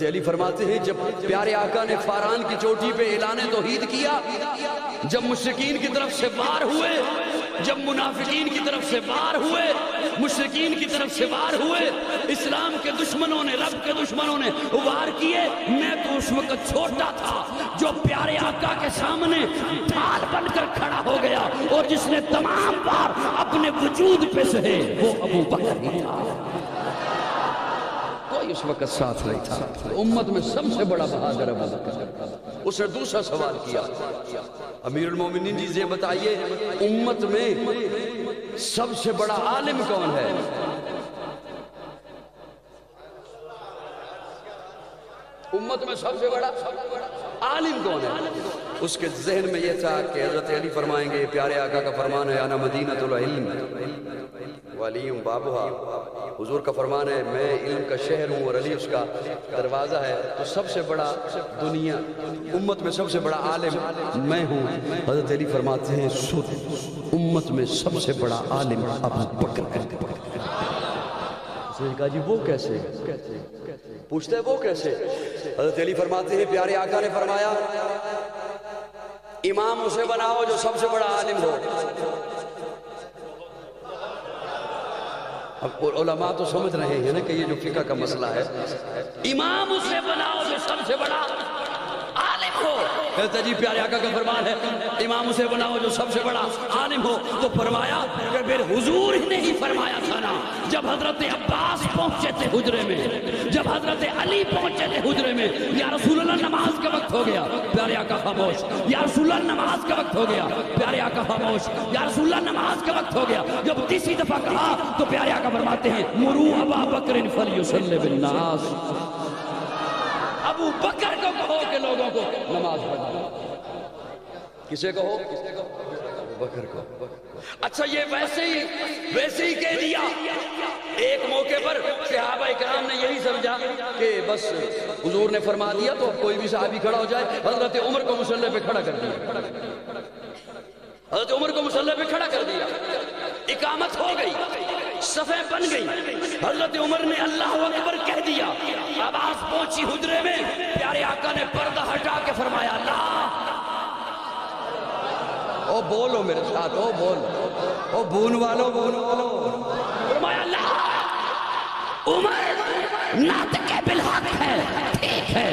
حضرت علی فرماتے ہیں جب پیارے آقا نے فاران کی چوٹی پہ اعلان توحید کیا، جب مشرکین کی طرف سے وار ہوئے، جب منافقین کی طرف سے وار ہوئے، مشرکین کی طرف سے وار ہوئے، اسلام کے دشمنوں نے، رب کے دشمنوں نے وار کیے، میں تو اس وقت چھوٹا تھا، جو پیارے آقا کے سامنے ڈھال بن کر کھڑا ہو گیا اور جس نے تمام وار اپنے وجود پہ سہے وہ ابو بکر ہی تھا۔ کوئی اس وقت ساتھ نہیں تھا۔ امت میں سب سے بڑا بہادر ابو بکر۔ اس نے دوسرا سوال کیا، امیر المومنین جی یہ بتائیے امت میں سب سے بڑا عالم کون ہے؟ امت میں سب سے بڑا عالم کون ہے؟ اس کے ذہن میں یہ تھا کہ حضرت علی فرمائیں گے، پیارے آقا کا فرمان ہے انا مدینۃ العلم وعلی بابھا، حضور کا فرمان ہے میں علم کا شہر ہوں اور علی اس کا دروازہ ہے، تو سب سے بڑا دنیا امت میں سب سے بڑا عالم میں ہوں۔ حضرت علی فرماتے ہیں امت میں سب سے بڑا عالم ابو بکر ہے۔ اس نے کہا جی وہ کیسے؟ پوچھتے ہیں وہ کیسے؟ حضرت علی فرماتے ہیں پیارے آقا نے فرمایا امام اسے بناؤ جو سب سے بڑا عالم ہو۔ اب علماء تو سمجھ رہے ہیں نا کہ یہ جو فقہ کا مسئلہ ہے، امام اسے بناؤ جو سب سے بڑا عالم ہو۔ کہتا جی پیارے آقا کا فرمان ہے امام اسے بناؤ جو سب سے بڑا عالم ہو، تو فرمایا کہ پھر حضور ہی نے ہی فرمایا تھا نا، جب حضرت عباس پہنچے تھے حجرے میں، جب حضرت علی پہنچے تھے حجرے میں، یا رسول اللہ نماز کا وقت ہو گیا، پیارے آقا خاموش، یا رسول اللہ نماز کا وقت ہو گیا، پیارے آقا خاموش، یا رسول اللہ نماز کا وقت ہو گیا۔ جب تیسری دفعہ کہا تو پیارے آقا فرماتے ہیں مرو ابا بکر فلیصلی بالناس، ابو بکر کو کہو کہ لوگوں کو نماز پڑھنا۔ کسے کہو؟ ابو بکر کو۔ اچھا یہ ویسے ہی کہہ دیا۔ ایک موقع پر صحابہ اکرام نے یہی سمجھا کہ بس حضور نے فرما دیا تو اب کوئی بھی صحابی کھڑا ہو جائے، حضرت عمر کو مصلی پہ کھڑا کر دیا، حضرت عمر کو مصلی پہ کھڑا کر دیا، اقامت ہو گئی، صفیں بن گئی، حضرت عمر نے اللہ اکبر کہہ دیا، آواز پہنچی حجرے میں، پیارے آقا نے پردہ ہٹا کے فرمایا اللہ، او بولو میرے ساتھ، او بولو، او بون والو، فرمایا اللہ عمر ناطق بالحق ہے، ٹھیک ہے،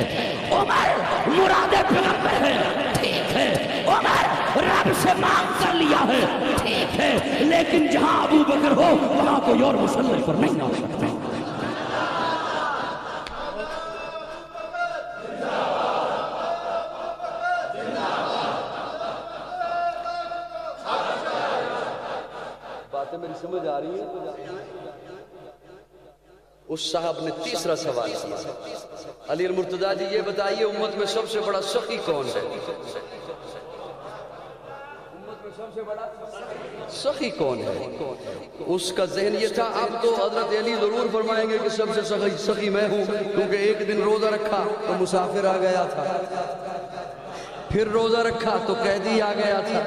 عمر مراد پیغمبر ہے، ٹھیک ہے، عمر رب سے مانگ کر لیا ہے، ٹھیک ہے، لیکن جہاں ابو بکر ہو وہاں کوئی اور مسلح پر نہیں آ سکتا۔ باتیں میری سمجھ آ رہی ہیں؟ اس صاحب نے تیسرا سوال کیا، علی المرتضیٰ جی یہ بتائیے امت میں سب سے بڑا سخی کون ہے؟ سب سے بڑا سخی کون ہے؟ اس کا ذہن یہ تھا اب تو حضرت علی ضرور فرمائیں گے کہ سب سے سخی میں ہوں، کیونکہ ایک دن روزہ رکھا تو مسافر آ گیا تھا، پھر روزہ رکھا تو قیدی آ گیا تھا،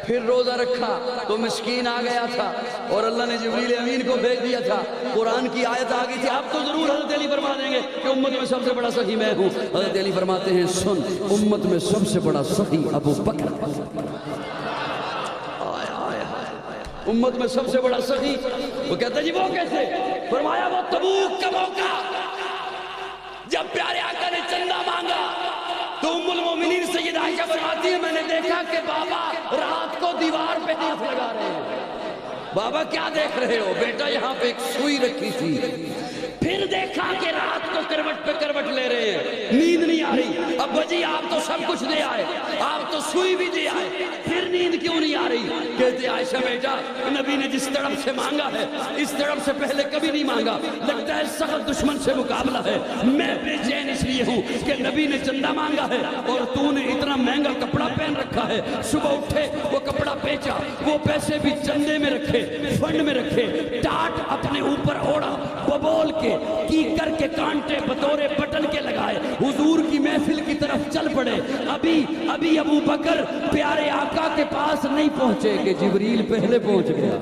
پھر روزہ رکھا تو مسکین آ گیا تھا، اور اللہ نے جبریل امین کو بھیج دیا تھا، قرآن کی آیت آ گئی تھی، اب تو ضرور حضرت علی فرما دیں گے کہ امت میں سب سے بڑا سخی میں ہوں۔ حضرت علی فرماتے ہیں سن، امت میں سب سے بڑا سخی ابو بکر، امت میں سب سے بڑا سخی۔ وہ کہتا ہے جی وہ کیسے؟ فرمایا وہ تبوک کا موقع جب پیارے آقا نے چندہ مانگا تو ام المومنین سیدہ عائشہ فرماتی ہے میں نے دیکھا کہ بابا رات کو دیوار پہ دیکھ لگا رہے ہیں۔ بابا کیا دیکھ رہے ہو؟ بیٹا یہاں پہ ایک سوئی رکھی تھی، پھر دیکھا کہ رات کو کروٹ پہ کروٹ لے رہے ہیں، نیند نہیں آ رہی، ابا جی آپ تو سب کچھ دے آئے، آپ تو سوئی بھی دے آئے، پھر نیند کیوں نہیں آ رہی؟ کہتے عائشہ بیٹا نبی نے جس طرف سے مانگا ہے اس طرف سے پہلے کبھی نہیں مانگا، لگتا ہے سخت دشمن سے مقابلہ ہے، میں بے چین اس لیے ہوں کہ نبی نے چندہ مانگا ہے اور تو نے اتنا مہنگا کپڑا پہن رکھا ہے، صبح اٹھے وہ کپڑا بیچا، وہ پیسے بھی چندے میں رکھے، فنڈ میں رکھے، ٹاٹ اپنے اوپر اوڑا، ببول کے کی کر کے کانٹے بطورے بٹن کے لگائے، حضور کی محفل کی طرف چل پڑے۔ ابھی ابو بکر پیارے آقا کے پاس نہیں پہنچے کہ جبریل پہلے پہنچ گیا۔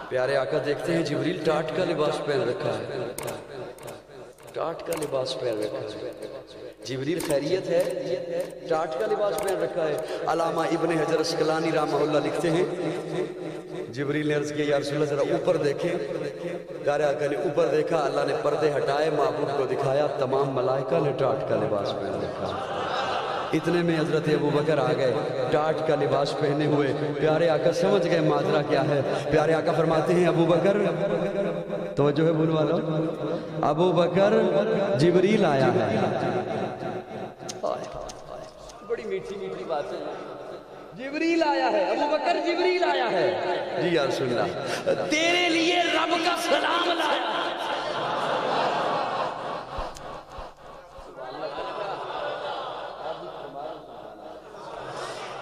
پیارے آقا دیکھتے ہیں جبریل ٹاٹ کا لباس پہن رکھا ہے، ٹاٹ کا لباس پہن رکھا ہے. جبریل خیریت ہے؟ ٹاٹ کا لباس پہن رکھا ہے. علامہ ابن حجر اسقلانی رحمہ اللہ لکھتے ہیں جبریل نے عرض کیا یا رسول اللہ ذرا اوپر دیکھیں. پیارے آقا نے اوپر دیکھا, اللہ نے پردے ہٹائے, معبود کو دکھایا, تمام ملائکہ نے ٹاٹ کا لباس پہن رکھا. اتنے میں حضرت ابو بکر آ گئے ٹاٹ کا لباس پہنے ہوئے. پیارے آقا سمجھ گئے ماجرا کیا ہے. پیارے آقا فرماتے ہیں ابو بکر, توجہ ہے بولنے والوں, ابو بکر جبریل آیا ہے. بڑی میٹھی میٹھی باتیں. جبریل آیا ہے, ابو بکر جبریل آیا ہے. جی یا رسول اللہ, تیرے لیے رب کا سلام لایا ہے.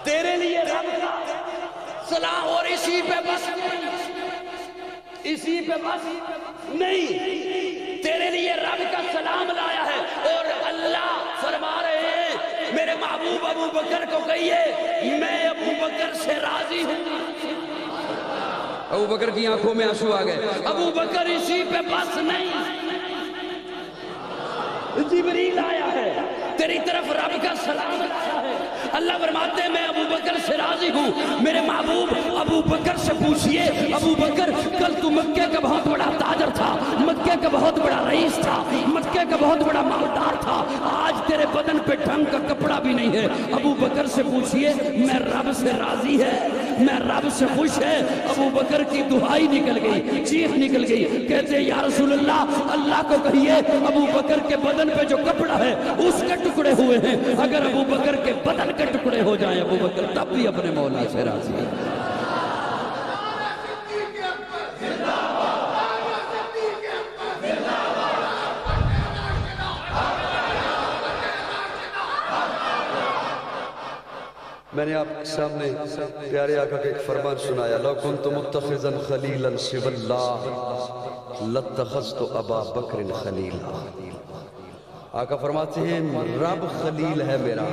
تیرے لیے رب کا سلام, اور اسی پہ بس اسی پہ بس نہیں, تیرے لیے رب کا سلام لایا ہے. اور اللہ فرما رہے ہیں میرے محبوب ابو بکر کو کہیے میں ابو بکر سے راضی ہوں. ابو بکر کی آنکھوں میں آنسو آ گئے. ابو بکر اسی پہ بس نہیں, جبریل آیا ہے, تیری طرف رب کا سلام لایا ہے. اللہ فرماتے ہیں میں ابو بکر سے راضی ہوں. میرے محبوب ابو بکر سے پوچھئے ابو بکر کل تو مکے کا بہت بڑا تاجر تھا, مکے کا بہت بڑا رئیس تھا, مکے کا بہت بڑا مالدار تھا, آج تیرے بدن پہ ڈھنگ کا کپڑا بھی نہیں ہے. ابو بکر سے پوچھئے میں رب سے راضی ہے, میں رب سے خوش ہے. ابو بکر کی دہائی نکل گئی, چیخ نکل گئی, کہتے یا رسول اللہ اللہ کو کہیے ابو بکر کے بدن پہ جو کپڑا ہے اس کے ٹکڑے ہوئے ہیں, اگر ابو بکر کے بدن کے ٹکڑے ہو جائیں ابو بکر تب بھی اپنے مولا سے راضی ہے. میں نے آپ کے سامنے پیارے آقا کا ایک فرمان سنایا, لو کنت متخذا خلیلا سوى اللہ لاتخذت ابا بکر خلیلا. آقا فرماتے ہیں رب خلیل ہے میرا.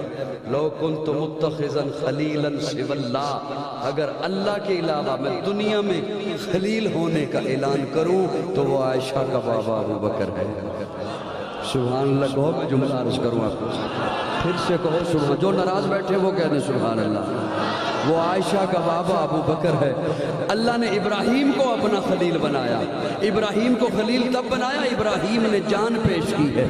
لو کنت متخذا خلیلا سوى اللہ, اگر اللہ کے علاوہ میں دنیا میں خلیل ہونے کا اعلان کروں تو وہ عائشہ کا بابا ابو بکر ہے. سبحان اللہ کہو, میں جملہ عرض کروں آپ کو, پھر سے کہو سبحان. جو ناراض بیٹھے وہ کہہ دیں سبحان اللہ. وہ عائشہ کا بابا ابو بکر ہے. اللہ نے ابراہیم کو اپنا خلیل بنایا. ابراہیم کو خلیل تب بنایا, ابراہیم نے جان پیش کی ہے,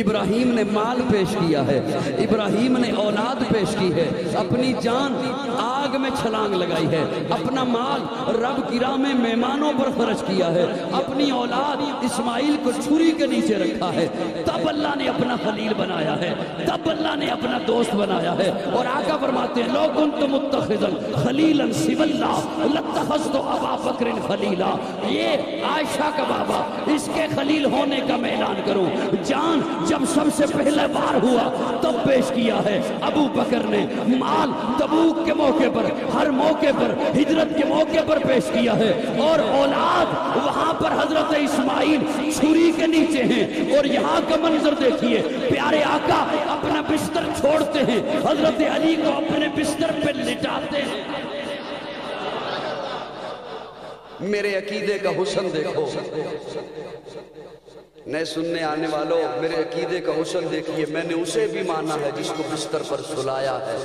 ابراہیم نے مال پیش کیا ہے, ابراہیم نے اولاد پیش کی ہے, اپنی جان آگ میں چھلانگ لگائی ہے, اپنا مال رب کی راہ میں مہمانوں پر خرچ کیا ہے, اپنی اولاد اسماعیل کو چھری کے نیچے رکھا ہے. تب اللہ نے اپنا خلیل بنایا ہے, تب اللہ نے اپنا دوست بنایا ہے. اور آقا فرماتے ہیں لو کنت متخذا خلیلا سوى اللہ لاتخذت ابا بکر خلیلا. یہ عائشہ کا بابا, اس کے خلیل ہونے کا میں اعلان کروں. جان جب سب سے پہلے بار ہوا تب پیش کیا ہے ابو بکر نے, مال تبوک کے موقع پر, ہر موقع پر, ہجرت کے موقع پر پیش کیا ہے, اور اولاد وہاں پر حضرت اسماعیل چھری کے نیچے ہیں. اور یہاں کا منظر دیکھیے, پیارے آقا اپنا بستر چھوڑتے ہیں, حضرت علی کو اپنے بستر پہ لٹاتے ہیں. میرے عقیدے کا حسن دیکھو, نئے سننے آنے والوں میرے عقیدے کا حسن دیکھیے. میں نے اسے بھی مانا ہے جس کو بستر پر سلایا ہے.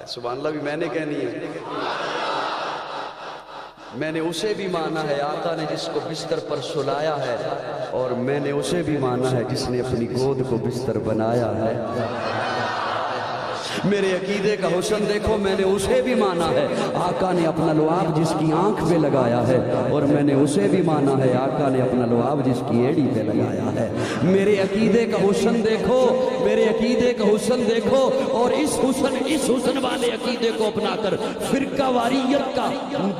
سبحان اللہ بھی میں نے کہنی ہے. میں نے اسے بھی مانا ہے آقا نے جس کو بستر پر سلایا ہے, اور میں نے اسے بھی مانا ہے جس نے اپنی گود کو بستر بنایا ہے. میرے عقیدے کا حسن دیکھو, میں نے اسے بھی مانا ہے آقا نے اپنا لعاب جس کی آنکھ پہ لگایا ہے, اور میں نے اسے بھی مانا ہے آقا نے اپنا لعاب جس کی ایڑی پہ لگایا ہے. میرے عقیدے کا حسن دیکھو, میرے عقیدے کا حسن دیکھو, اور اس حسن والے عقیدے کو اپنا کر فرقہ واریت کا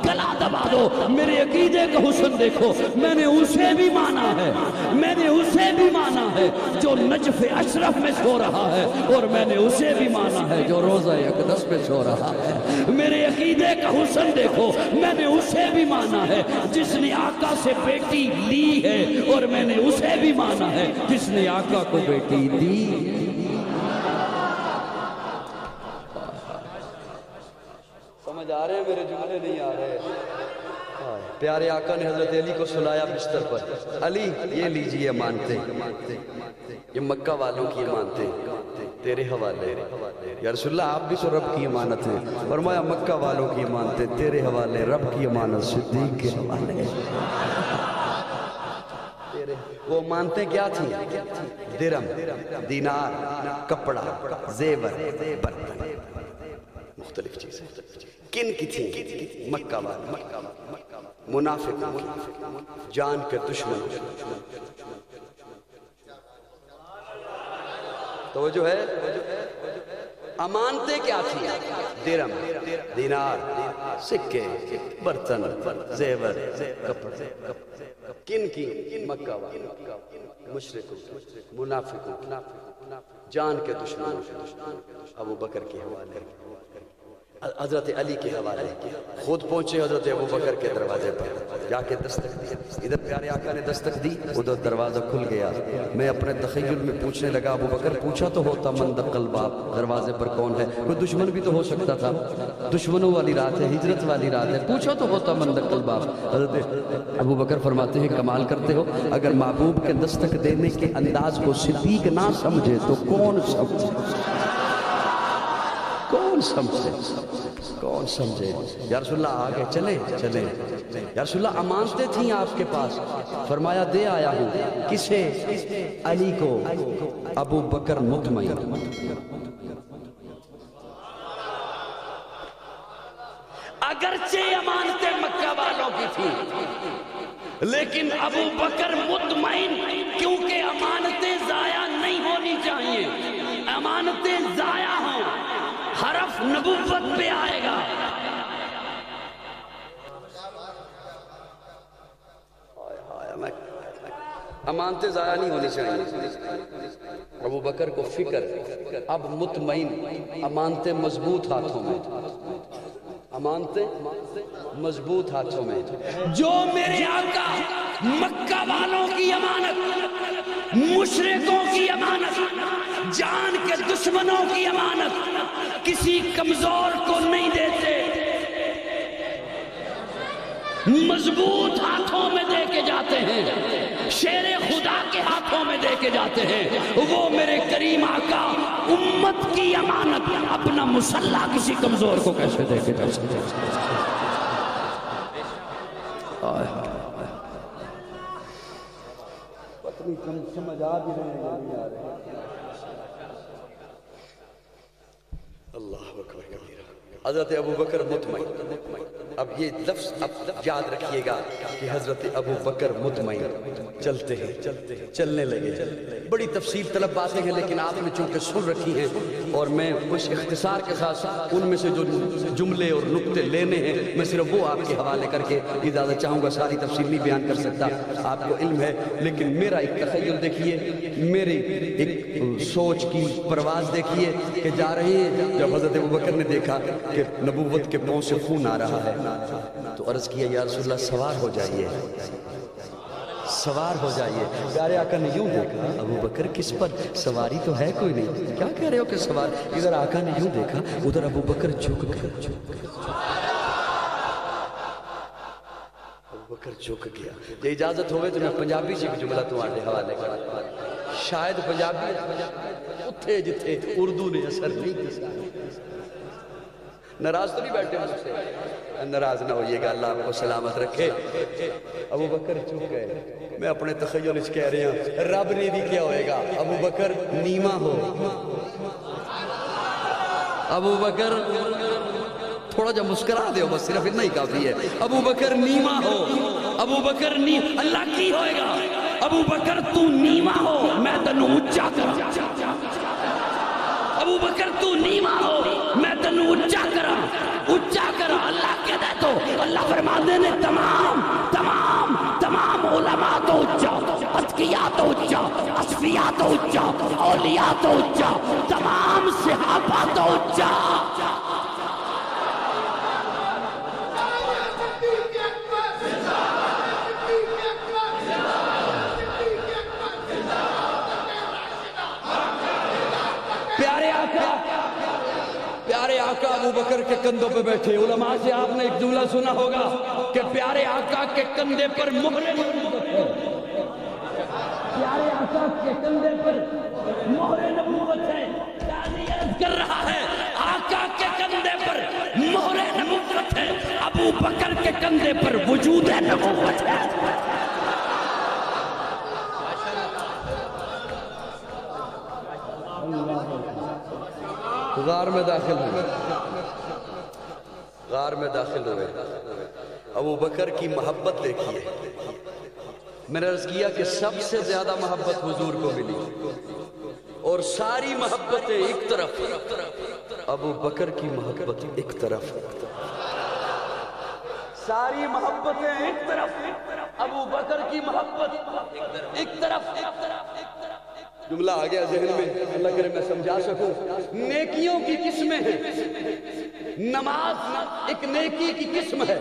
گلا دبا دو. میرے عقیدے کا حسن دیکھو, میں نے اسے بھی مانا ہے, میں نے اسے بھی مانا ہے جو نجف اشرف میں سو رہا ہے, اور میں نے اسے بھی مانا ہے جو روزہ اقدس پہ سو رہا ہے. میرے عقیدے کا حسن دیکھو, میں نے اسے بھی مانا ہے جس نے آقا سے بیٹی لی ہے, اور میں نے اسے بھی مانا ہے جس نے آقا کو بیٹی دی. سمجھ آ رہے ہیں میرے جملے نہیں آ رہے؟ پیارے آقا نے حضرت علی کو سلایا بستر پر، علی یہ لیجئے امانتیں، یہ مکہ والوں کی امانتیں تیرے حوالے۔ یا رسول اللہ آپ بھی تو رب کی امانت ہیں، فرمایا مکہ والوں کی امانتیں تیرے حوالے، رب کی امانت صدیق کے حوالے۔ وہ امانتیں کیا تھیں؟ درم، دینار، کپڑا، زیور، برتن، مختلف چیزیں۔ کن کی تھیں؟ مکہ والوں، منافقوں کی، جان کے دشمنوں کی۔ توجہ ہے؟ امانتیں کیا تھیں؟ درم، دینار، سکے، برتن، زیور، کپڑے۔ کن کی؟ مکہ والوں، مشرکوں، منافقوں، جان کے دشمنوں، ابو بکر کے حوالے، حضرت علی کے حوالے۔ خود پہنچے حضرت ابو بکر کے دروازے پر، جا کے دستک دی، ادھر پیارے آقا نے دستک دی، ادھر دروازہ کھل گیا۔ میں اپنے تخیل میں پوچھنے لگا، ابو بکر پوچھا تو ہوتا من دق الباب، دروازے پر کون ہے؟ کوئی دشمن بھی تو ہو سکتا تھا، دشمنوں والی رات ہے، ہجرت والی رات ہے، پوچھا تو ہوتا من دق الباب۔ حضرت ابو بکر فرماتے ہیں کمال کرتے ہو، اگر محبوب کے دستک دینے کے انداز کو صدیق نہ سمجھے تو کون سمجھے؟ کون سمجھے؟ کون سمجھے؟ یا رسول اللہ آگے چلیں چلیں۔ یا رسول اللہ امانتیں تھیں آپ کے پاس، فرمایا دے آیا ہوں۔ کسے؟ علی کو۔ ابو بکر مطمئن۔ اگرچہ امانتیں مکہ والوں کی تھیں، لیکن ابو بکر مطمئن، کیونکہ امانتیں ضائع نہیں ہونی چاہیے۔ امانتیں ضائع ہوں، حرف نبوت پہ آئے گا۔ امانتیں ضائع نہیں ہونی چاہیے۔ ابو بکر کو فکر، اب مطمئن، امانتیں مضبوط ہاتھوں میں، امانتیں مضبوط ہاتھوں میں۔ جو میرے آقا مکہ والوں کی امانت، مشرکوں کی امانت، جان کے دشمنوں کی امانت کسی کمزور کو نہیں دیتے، مضبوط ہاتھوں میں دے کے جاتے ہیں، شیر خدا کے ہاتھوں میں دے کے جاتے ہیں۔ وہ میرے کریم آقا امت کی امانت اپنا مسلح کسی کمزور کو کیسے دے کے جا سکتے ہیں؟ پتنی سمجھ آ بھی رہے ہیں نہیں آ رہے۔ اللہ اکبر کبیرہ۔ حضرت ابو بکر مطمئن۔ اب یہ لفظ یاد رکھیے گا کہ حضرت ابو بکر مطمئن۔ چلتے ہیں چلنے لگے۔ بڑی تفصیل طلب باتیں ہیں، لیکن آپ نے چونکہ سن رکھی ہیں اور میں کچھ اختصار کے ساتھ ان میں سے جو جملے اور نقطے لینے ہیں میں صرف وہ آپ کے حوالے کر کے اجازت چاہوں گا، ساری تفصیل نہیں بیان کر سکتا، آپ کو علم ہے، لیکن میرا ایک تخیل دیکھیے، میری ایک سوچ کی پرواز دیکھیے کہ جا رہے ہیں۔ جب حضرت ابو بکر نے دیکھا کہ نبوت کے پاؤں سے خون آ رہا ہے تو عرض کیا یا رسول اللہ سوار ہو جائیے، سوار ہو جائیے۔ پیارے آقا نے یوں دیکھا، ابو بکر کس پر سواری تو ہے کوئی نہیں، کیا کہہ رہے ہو کہ سوار؟ ادھر آقا نے یوں دیکھا، ادھر ابو بکر جھک گیا، ابو بکر جھک گیا۔ یہ اجازت ہوئے تو میں پنجابی سے ایک جملہ تمہارے حوالے کرتا، شاید پنجابی اتھے جتھے اردو نے اثر نہیں کیا۔ ناراض تو نہیں بیٹھے مجھ سے؟ ناراض نہ ہوئیے گا، اللہ آپ کو سلامت رکھے۔ ابو بکر چپ گئے۔ میں اپنے تخیل اس کہہ رہے ہیں رب نے بھی کیا ہوئے گا، ابو بکر نیما ہو، ابو بکر تھوڑا جا مسکرا دے ہو، بس صرف اتنا ہی کافی ہے۔ ابو بکر نیما ہو، ابو بکر اللہ کی ہوئے گا، ابو بکر تو نیما ہو، میں تنو اچا کرا، ابو بکر تو نیما ہو، میں تنو اچا کرا، اچا کرا۔ اللہ کہتا ہے تو اللہ فرماتے ہیں تمام تمام تمام علماء تو اچا، اتقیاء تو اچا، اصفیاء تو اچا، اولیاء تو اچا، تمام صحابہ تو اچا۔ پیارے آقا ابو بکر کے کندھوں پہ بیٹھے. علماء سے آپ نے ایک جملہ سنا ہوگا کہ پیارے آقا کے کندھے پر مہر نبوت ہے. پیارے آقا کے کندھے پر مہر نبوت ہے. قاضی عرض کر رہا ہے آقا کے کندھے پر مہر نبوت ہے, ابو بکر کے کندھے پر وجود نبوت ہے. غار میں داخل ہوئے, غار میں داخل ہوئے. ابو بکر کی محبت دیکھیے. میں نے عرض کیا کہ سب سے زیادہ محبت حضور کو ملی اور ساری محبتیں ایک طرف, ابو بکر کی محبت ایک طرف. ساری محبتیں ایک طرف, ابو بکر کی محبت ایک طرف. جملہ آ گیا ذہن میں, اللہ کرے میں سمجھا سکوں. نیکیوں کی قسمیں ہیں. نماز ایک نیکی کی قسم ہے,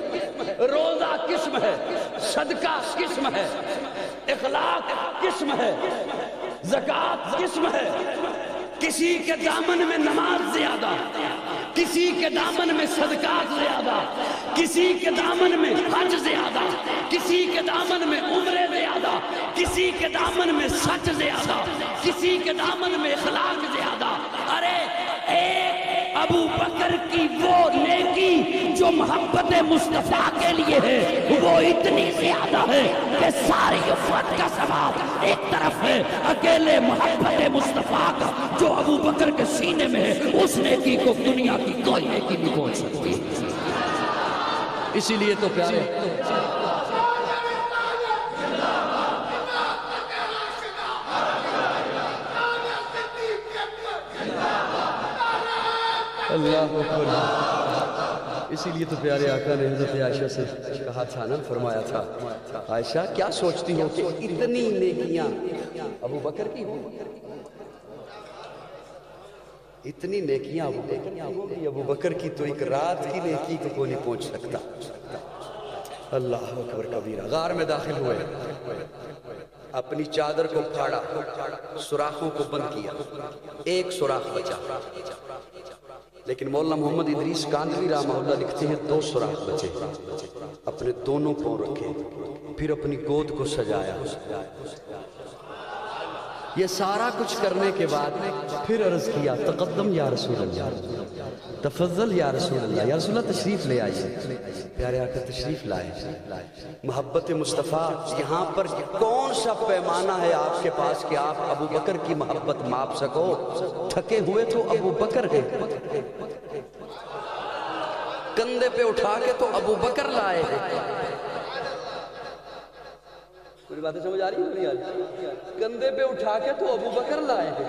روزہ قسم ہے, صدقہ قسم ہے, اخلاق قسم ہے, زکوٰۃ قسم ہے. کسی کے دامن میں نماز زیادہ, کسی کے دامن میں صدقات زیادہ, کسی کے دامن میں حج زیادہ, کسی کے دامن میں عمرے زیادہ, کسی کے دامن میں سچ زیادہ, کسی کے دامن میں اخلاق زیادہ. ارے ایک ابو بکر کی وہ نیکی جو محبت مصطفیٰ کے لیے ہے وہ اتنی زیادہ ہے کہ ساری افت کا ثواب ایک طرف ہے. اکیلے محبت مصطفیٰ کا جو ابو بکر کے سینے میں ہے اس نیکی کو دنیا کی کوئی نیکی نہیں پہنچ سکتی. اسی لیے تو پیارے اللہ اکبر. اسی لیے تو پیارے آقا نے حضرت عائشہ سے کہا تھا نا, فرمایا تھا عائشہ کیا سوچتی ہو کہ اتنی نیکیاں ابو بکر کی ہوں, اتنی نیکیاں ابو بکر کی ہوں. ابو بکر کی تو ایک رات کی نیکی کو کوئی نہیں پہنچ سکتا. اللہ اکبر کبیرہ. غار میں داخل ہوئے, اپنی چادر کو پھاڑا, سوراخوں کو بند کیا, ایک سوراخ بچا. لیکن مولانا محمد ادریس کاندھوی رحمہ اللہ لکھتے ہیں 2 سوراخ بچے. اپنے دونوں پاؤں رکھے, پھر اپنی گود کو سجایا. یہ سارا کچھ کرنے کے بعد پھر عرض کیا تقدم یا رسول اللہ, تفضل یا رسول اللہ, یا رسول اللہ تشریف لے آئیے. پیارے آقا تشریف لائے. محبت مصطفیٰ یہاں پر کون سا پیمانہ ہے آپ کے پاس کہ آپ ابو بکر کی محبت ماپ سکو. تھکے ہوئے تو ابو بکر ہیں, کندھے پہ اٹھا کے تو ابو بکر لائے ہیں. پوری باتیں سمجھ آ رہی ہے نہیں آ رہی؟ کندھے پہ اٹھا کے تو ابو بکر لائے ہیں,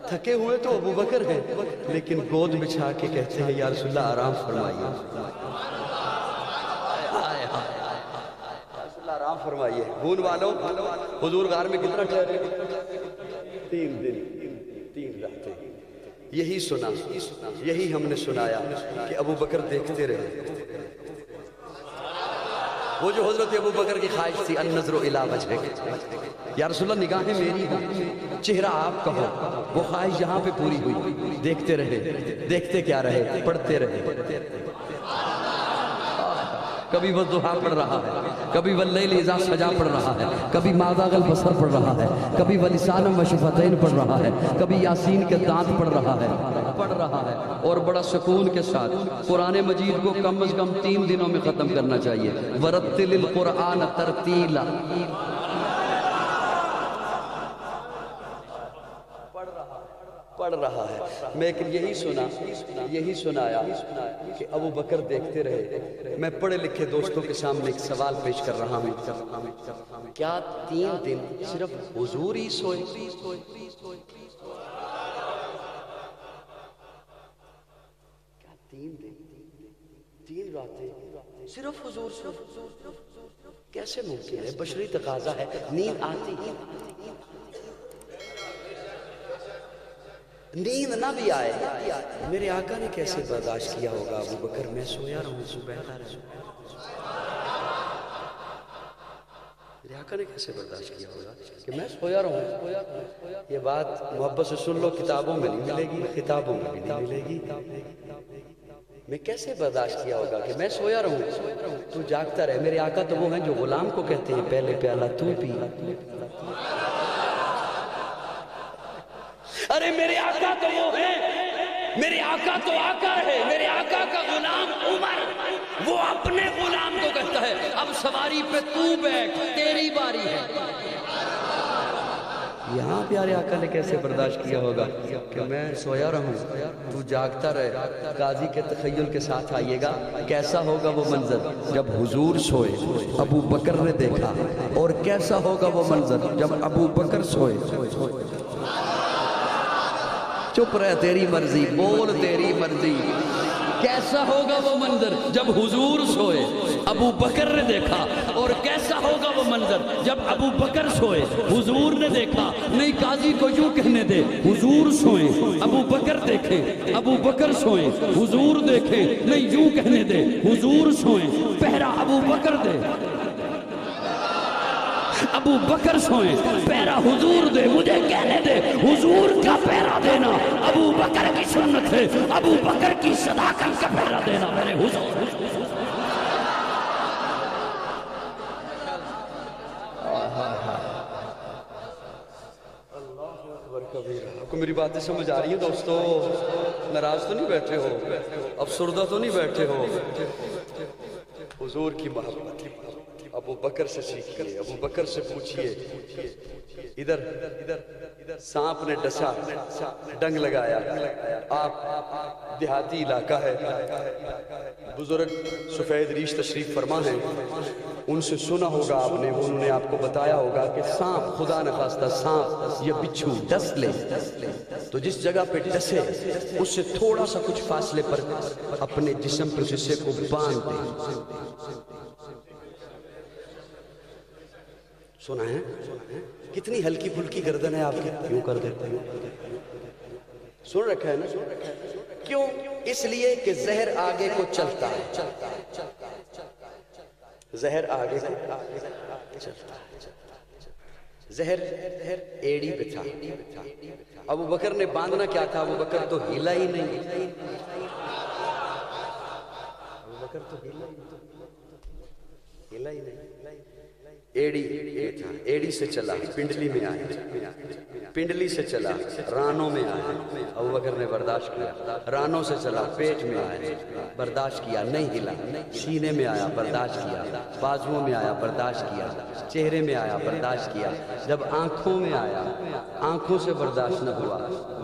تھکے ہوئے تو ابو بکر ہیں, لیکن گود بچھا کے کہتے ہیں یا رسول اللہ آرام فرمائیے, آرام فرمائیے. بھون والوں, حضور غار میں کتنا ٹھہرے؟ 3 دن 3 راتیں. یہی سنا, یہی ہم نے سنایا کہ ابو بکر دیکھتے رہے. وہ جو حضرت ابو بکر کی خواہش تھی النظر الی وجہک, یا رسول اللہ نگاہیں میری ہوں, چہرہ آپ کا ہو. وہ خواہش یہاں پہ پوری ہوئی. دیکھتے رہے. دیکھتے کیا رہے؟ پڑھتے رہے. کبھی وہ ضحیٰ پڑھ رہا ہے, کبھی واللیل اذا سجا پڑھ رہا ہے, کبھی ما ذاق البصر پڑھ رہا ہے, کبھی ولسانا وشفتین پڑھ رہا ہے, کبھی یاسین کے دانت پڑھ رہا ہے. اور بڑا سکون کے ساتھ قرآن مجید کو کم از کم 3 دنوں میں ختم کرنا چاہیے. ورتل القرآن ترتیلا. پڑھ رہا ہے. لیکن یہی سنایا کہ ابو بکر دیکھتے رہے. میں پڑھے لکھے دوستوں کے سامنے ایک سوال پیش کر رہا ہوں, کیا 3 دن صرف حضور ہی سوئے؟ کیا 3 دن 3 راتیں صرف حضور سوئے؟ کیسے ممکن ہے؟ بشری تقاضا ہے, نیند آتی ہے, نیند نہ بھی آئے. میرے آقا نے کیسے برداشت کیا ہوگا؟ ابو بکر میں سویا رہوں, بیٹھا رہوں. میرے آقا نے کیسے برداشت کیا ہوگا کہ میں سویا رہوں؟ یہ بات محبت سے سن لو، کتابوں میں نہیں ملے گی، کتابوں میں بھی نہیں ملے گی۔ میں کیسے برداشت کیا ہوگا کہ میں سویا رہوں تو جاگتا رہے؟ میرے آقا تو وہ ہیں جو غلام کو کہتے ہیں پہلے پیالہ تو پی۔ ارے میرے آقا تو وہ ہیں، میرے آقا تو آقا ہے، میرے آقا کا غلام عمر وہ اپنے غلام کو کہتا ہے اب سواری پہ تو بیٹھ، تیری باری ہے۔ یہاں پیارے آقا نے کیسے برداشت کیا ہوگا کہ میں سویا رہوں تو جاگتا رہے؟ قاضی کے تخیل کے ساتھ آئیے گا، کیسا ہوگا وہ منظر جب حضور سوئے ابو بکر نے دیکھا، اور کیسا ہوگا وہ منظر جب ابو بکر سوئے۔ چپ رہے، تیری مرضی، بول تیری مرضی۔ کیسا ہوگا وہ منظر جب حضور سوئے ابو بکر نے دیکھا، اور کیسا ہوگا وہ منظر جب ابو بکر سوئے حضور نے دیکھا۔ نہیں، قاضی کو یوں کہنے دے، حضور سوئے ابو بکر دیکھیں، ابو بکر سوئے حضور دیکھیں۔ نہیں، یوں کہنے دے، حضور سوئے پہرا ابو بکر دے، ابو بکر سوئیں پیرا حضور دے۔ مجھے کہنے دے، حضور کا پیرا دینا ابو بکر کی سنت ہے، ابو بکر کی صداقت کا پیرا دینا میرے حضور۔ کو میری باتیں سمجھ آ رہی ہیں دوستو؟ ناراض تو نہیں بیٹھے ہو؟ افسردہ تو نہیں بیٹھے ہو؟ حضور کی محبت ابو بکر سے سیکھیے، ابو بکر سے پوچھئے۔ ادھر سانپ نے ڈسا، ڈنگ لگایا، آپ دیہاتی علاقہ ہے، بزرگ سفید ریش تشریف فرما ہیں، ان سے سنا ہوگا آپ نے، انہوں نے آپ کو بتایا ہوگا کہ سانپ، خدا نخواستہ سانپ یا بچھو ڈس لے تو جس جگہ پہ ڈسے اس سے تھوڑا سا کچھ فاصلے پر اپنے جسم پر اس حصے کو باندھ دے۔ سنا ہے؟ کتنی ہلکی پھلکی گردن ہے آپ کی، کیوں کر دیتے ہیں؟ سن رکھا ہے نا؟ کیوں؟ اس لیے کہ زہر آگے کو چلتا ہے، زہر آگے کو چلتا ہے۔ زہر ایڑی پہ تھا، ابو بکر نے باندھنا کیا تھا؟ ابو بکر تو ہلا ہی نہیں، ابو بکر تو ہلا ہی نہیں۔ ایڑی تھا، ایڑی سے چلا پنڈلی میں آیا، پنڈلی سے چلا رانوں میں آیا، ابو بکر نے برداشت کیا۔ رانوں سے چلا پیٹ میں آیا، برداشت کیا، نہیں ہلا۔ سینے میں آیا، برداشت کیا۔ بازوؤں میں آیا، برداشت کیا۔ چہرے میں آیا، برداشت کیا۔ جب آنکھوں میں آیا، آنکھوں سے برداشت نہ ہوا،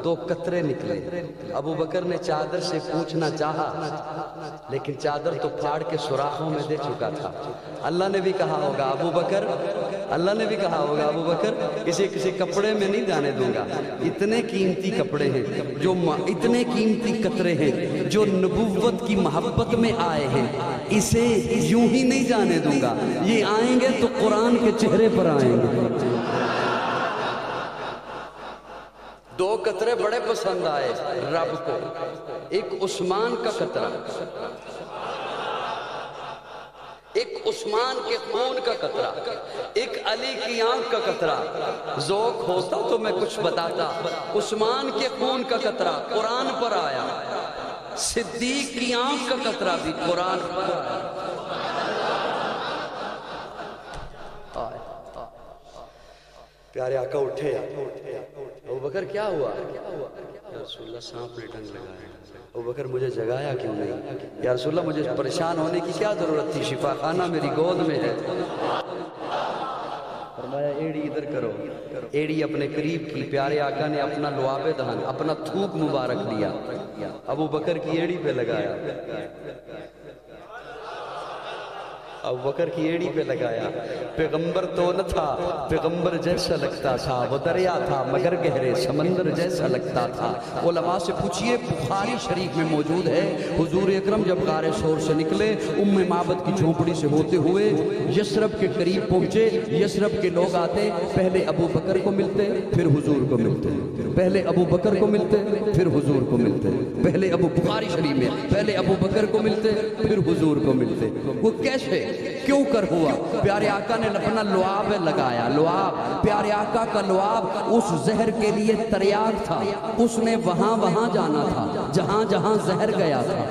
2 قطرے نکلے۔ ابو بکر نے چادر سے پوچھنا چاہا لیکن چادر تو پھاڑ کے سوراخوں میں دے چکا تھا۔ اللہ نے بھی کہا ہوگا ابو بکر، اللہ نے بھی کہا ہوگا ابو بکر کسی کپڑے میں نہیں جانے دوں گا، اتنے قیمتی کپڑے ہیں، جو اتنے قیمتی قطرے ہیں جو نبوت کی محبت میں آئے ہیں، اسے یوں ہی نہیں جانے دوں گا، یہ آئیں گے تو قرآن کے چہرے پر آئیں گے۔ 2 قطرے بڑے پسند آئے رب کو، ایک عثمان کا قطرہ، ایک عثمان کے خون کا قطرہ، ایک علی کی آنکھ کا قطرہ۔ ذوق ہوتا تو میں کچھ بتاتا۔ عثمان کے خون کا قطرہ قرآن پر آیا، صدیق کی آنکھ کا قطرہ بھی قرآن پر آیا۔ پیارے آقا اٹھے، ابو بکر کیا ہوا؟ یا رسول اللہ سانپ نے ڈنگ لگایا۔ ابو بکر مجھے جگایا کیوں نہیں؟ یا رسول اللہ مجھے پریشان ہونے کی کیا ضرورت تھی؟ شفا خانہ میری گود میں ہے۔ فرمایا ایڑی ادھر کرو، ایڑی اپنے قریب کی۔ پیارے آقا نے اپنا لعاب دہن، اپنا تھوک مبارک دیا، ابو بکر کی ایڑی پہ لگایا، ابو بکر کی ایڑی پہ لگایا۔ پیغمبر تو نہ تھا، پیغمبر جیسا لگتا تھا، وہ دریا تھا مگر گہرے سمندر جیسا لگتا تھا۔ علماء سے پوچھئے، بخاری شریف میں موجود ہے، حضور اکرم جب غار ثور سے نکلے، ام معبد کی جھونپڑی سے ہوتے ہوئے یثرب کے قریب پہنچے۔ یثرب کے لوگ آتے، پہلے ابو بکر کو ملتے پھر حضور کو ملتے، پہلے ابو بکر کو ملتے پھر حضور کو ملتے، پہلے بخاری شریف میں پہلے ابو بکر کو ملتے پھر حضور کو ملتے۔ وہ کیسے؟ کیوں کر ہوا؟ پیارے آقا نے اپنا لعاب لگایا، لعاب، پیارے آقا کا لعاب اس زہر کے لیے تریاق تھا، اس نے وہاں جانا تھا جہاں جہاں زہر گیا تھا،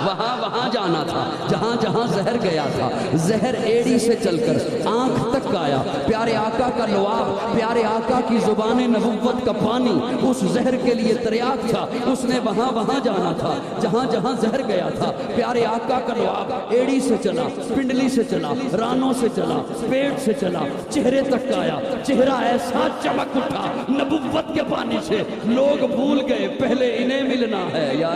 وہاں جانا تھا جہاں جہاں زہر گیا تھا۔ زہر ایڑی سے چل کر آنکھ تک آیا، پیارے آقا کا لعاب، پیارے آقا کی زبان نبوت کا پانی اس زہر کے لیے تریاق تھا، اس نے وہاں جانا تھا جہاں جہاں زہر گیا تھا۔ پیارے آقا کا لعاب ایڑی سے چلا، پنڈلی سے چلا، رانوں سے چلا، پیٹ سے چلا، چہرے تک آیا، چہرہ ایسا چمک اٹھا نبوت کے پانی سے، لوگ بھول گئے پہلے انہیں ملنا ہے یا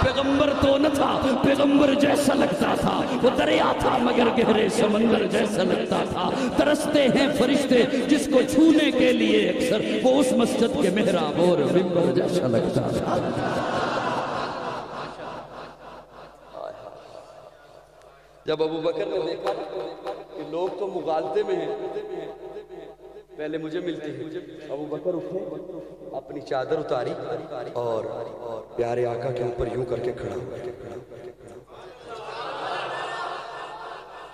پیغمبر تو نہ تھا، پیغمبر جیسا لگتا تھا، وہ دریا تھا مگر گہرے سمندر جیسا لگتا تھا۔ ترستے ہیں فرشتے جس کو چھونے کے لیے اکثر، وہ اس مسجد کے محراب اور منبر جیسا لگتا تھا۔ جب ابو بکر نے دیکھا کہ لوگ تو مغالطے میں ہیں، پہلے مجھے ملتی ہے، ابو بکر اٹھے، اپنی چادر اتاری اور پیارے آقا کے اوپر یوں کر کے کھڑا ہو گیا،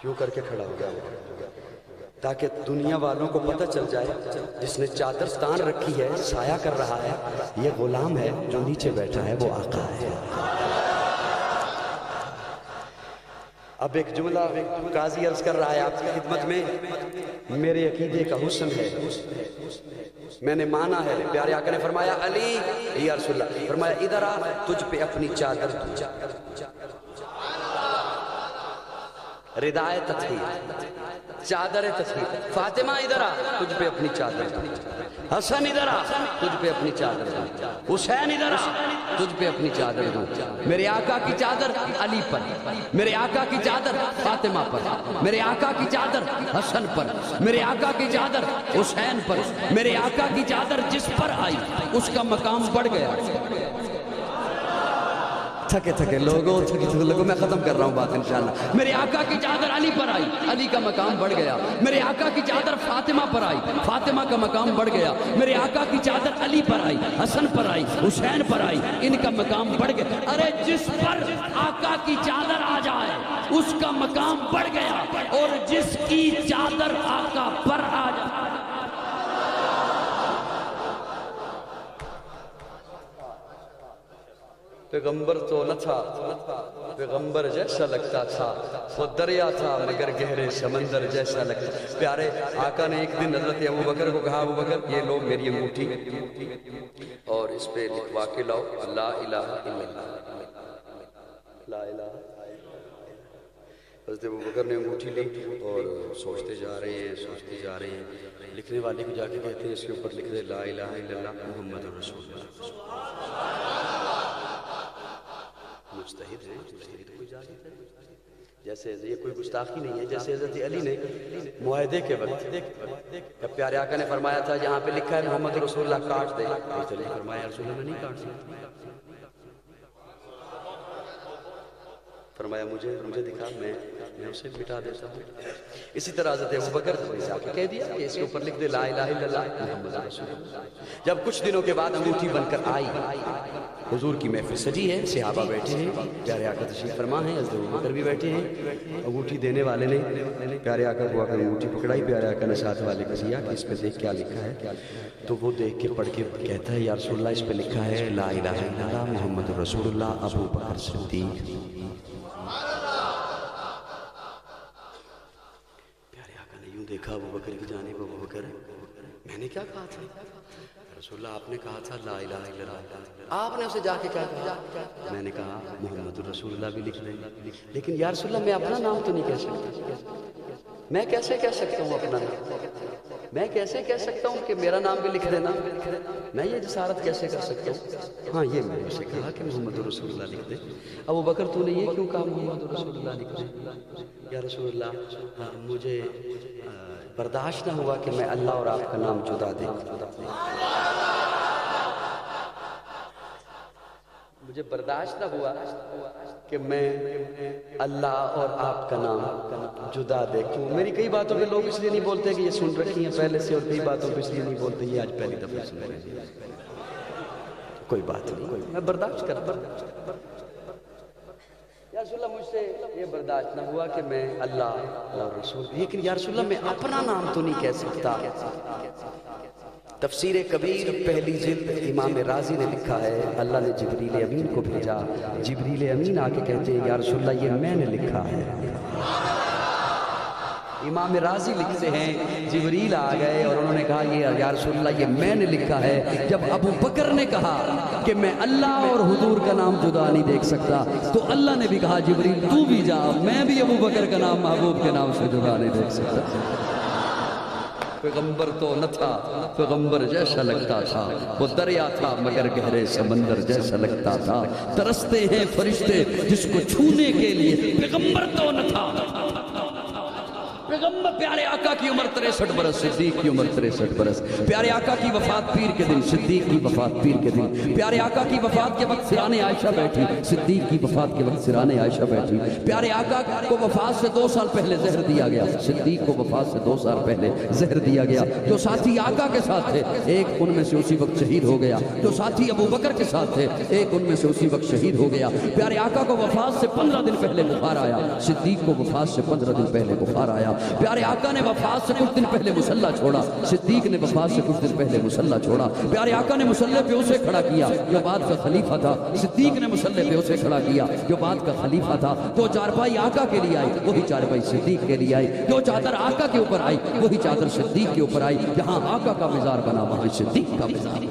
یوں کر کے کھڑا ہو گیا تاکہ دنیا والوں کو پتہ چل جائے جس نے چادر تان رکھی ہے، سایہ کر رہا ہے، یہ غلام ہے، جو نیچے بیٹھا ہے وہ آقا ہے۔ اب ایک جملہ قاضی عرض کر رہا ہے آپ کی خدمت میں، میرے عقیدے کا حسن ہے، میں نے مانا ہے۔ پیارے آقا نے فرمایا علی یا رسول اللہ، فرمایا ادھر آ، تجھ پہ اپنی چادر دوں، ردائے تطہیر، چادر تطہیر۔ فاطمہ ادھر آ، تجھ پہ اپنی چادر دوں، حسن ادھر آ، تجھ پہ اپنی چادر دوں، حسین ادھر آ، تجھ پہ اپنی چادر دوں۔ میرے آقا کی چادر علی پر، میرے آقا کی چادر فاطمہ پر، میرے آقا کی چادر حسن پر، میرے آقا کی چادر حسین پر، میرے آقا کی چادر جس پر آئی اس کا مقام بڑھ گیا۔ تھکے لوگوں میں ختم کر رہا ہوں بات انشاءاللہ۔ میرے آقا کی چادر علی پر آئی، علی کا مقام بڑھ گیا۔ میرے آقا کی چادر فاطمہ پر آئی، فاطمہ کا مقام بڑھ گیا۔ میرے آقا کی چادر علی پر آئی، حسن پر آئی، حسین پر آئی، ان کا مقام بڑھ گیا۔ ارے جس پر آقا کی چادر آ جائے اس کا مقام بڑھ گیا، اور جس کی چادر آقا پر آ جائے پیغمبر تو نہ تھا، پیغمبر جیسا لگتا تھا، وہ دریا تھا مگر گہرے سمندر جیسا لگتا۔ پیارے آقا نے ایک دن حضرت ابو بکر کو کہا، ابو بکر یہ لو میری انگوٹھی اور اس پہ لکھوا کے لاؤ لا الہ الا اللہ، لا الہ۔ حضرت ابو بکر نے انگوٹھی لی اور سوچتے جا رہے ہیں، لکھنے والے کو جا کے کہتے ہیں اس کے اوپر لکھ دے لا الہ الا اللہ محمد رسول اللہ۔ مجتہد ہے، مجتہد کوئی جاہل ہے، جیسے یہ کوئی گستاخی نہیں ہے۔ جیسے حضرت علی نے معاہدے کے وقت جب پیارے آقا نے فرمایا تھا جہاں پہ لکھا ہے محمد رسول اللہ کاٹ دے، حضرت علی نے فرمایا رسول اللہ نہیں کاٹ سکتا، فرمایا مجھے دکھا، میں اسے مٹا دیتا ہوں۔ اسی طرح حضرت ابوبکر نے جا کے کہہ دیا کہ اس کے اوپر لکھ دے لا الہ الا اللہ محمد رسول اللہ۔ جب کچھ دنوں کے بعد انگوٹھی بن کر آئی، حضور کی محفل سجی ہے، صحابہ بیٹھے ہیں، پیارے آقا تشریف فرما ہیں، حضرت ابوبکر بھی بیٹھے ہیں۔ انگوٹھی دینے والے نے پیارے آقا کو آ کر انگوٹھی پکڑائی، پیارے آقا نے ساتھ والے کو دیا کہ اس پہ دیکھ کیا لکھا ہے، تو وہ دیکھ کے پڑھ کے کہتا ہے یا رسول اللہ اس پہ لکھا ہے لا الہ الا اللہ محمد رسول اللہ ابوبکر صدیق۔ دیکھا ابو بکر کی جانب، ابو بکر میں نے کیا کہا تھا رسول اللہ، آپ نے کہا تھا لا الہ الا اللہ، آپ نے اسے جا کے کیا کہا؟ میں نے کہا محمد رسول اللہ بھی لکھ لیں، لیکن یا رسول اللہ میں اپنا نام تو نہیں کہہ سکتا، میں کیسے کہہ سکتا ہوں اپنا نام، میں کیسے کہہ سکتا ہوں کہ میرا نام بھی لکھ دینا، میں یہ جسارت کیسے کر سکتا ہوں؟ ہاں یہ میں نے اسے کہا کہ محمد رسول اللہ لکھ دے۔ ابو بکر تو نے یہ کیوں کہا محمد رسول اللہ لکھ دے؟ یا رسول اللہ مجھے برداشت نہ ہوا کہ میں اللہ اور آپ کا نام جدا دے، مجھے برداشت نہ ہوا کہ میں اللہ اور آپ کا نام جدا دیکھوں۔ میری کئی باتوں پہ لوگ اس لیے نہیں بولتے کہ یہ سن رکھی ہیں پہلے سے، اور کئی باتوں پہ اس لیے نہیں بولتے یہ آج پہلی دفعہ سن رہے ہیں۔ کوئی بات نہیں، میں برداشت کرتا ہوں۔ یا رسول اللہ مجھ سے یہ برداشت نہ ہوا کہ میں اللہ اور رسول، لیکن یا رسول اللہ میں اپنا نام تو نہیں کہہ سکتا۔ تفسیر کبیر پہلی جلد امام رازی نے لکھا ہے، اللہ نے جبریل امین کو بھیجا، جبریل امین آ کے کہتے ہیں یا رسول اللہ یہ میں نے لکھا ہے۔ امام رازی لکھتے ہیں جبریل آ گئے اور انہوں نے کہا یہ یا رسول اللہ یہ میں نے لکھا ہے۔ جب ابو بکر نے کہا کہ میں اللہ اور حضور کا نام جدا نہیں دیکھ سکتا، تو اللہ نے بھی کہا جبریل تو بھی جا، میں بھی ابو بکر کا نام محبوب کے نام سے جدا نہیں دیکھ سکتا۔ پیغمبر تو نہ تھا، پیغمبر جیسا لگتا تھا، وہ دریا تھا مگر گہرے سمندر جیسا لگتا تھا، ترستے ہیں فرشتے جس کو چھونے کے لیے، پیغمبر تو نہ تھا۔ پیغمبر پیارے آقا کی عمر 63 برس، صدیق کی عمر 63 برس، پیارے آقا کی وفات پیر کے دن، صدیق کی وفات پیر کے دن، پیارے آقا کی وفات کے وقت سران عائشہ بیٹھی، صدیق کی وفات کے وقت سران عائشہ بیٹھی، پیارے آقا کو وفات سے 2 سال پہلے زہر دیا گیا، صدیق کو وفات سے 2 سال پہلے زہر دیا گیا۔ جو ساتھی آقا کے ساتھ تھے ایک ان میں سے اسی وقت شہید ہو گیا، جو ساتھی ابو بکر کے ساتھ تھے ایک ان میں سے اسی وقت شہید ہو گیا۔ پیارے آقا کو وفات سے 15 دن پہلے بخار آیا، صدیق کو وفات سے 15 دن پہلے بخار آیا۔ پیارے آقا نے وفات سے کچھ دن پہلے مصلی چھوڑا، صدیق نے وفات سے کچھ دن پہلے مصلی چھوڑا۔ پیارے آقا نے مصلی پہ اسے کھڑا کیا جو بعد کا خلیفہ تھا، صدیق نے مصلی پہ اسے کھڑا کیا جو بعد کا خلیفہ تھا۔ تو چارپائی آقا کے لیے آئی، وہی چارپائی صدیق کے لیے آئی، جو چادر آقا کے اوپر آئی وہی چادر صدیق کے اوپر آئی۔ جہاں آقا کا مزار بنا وہاں صدیق کا مزار۔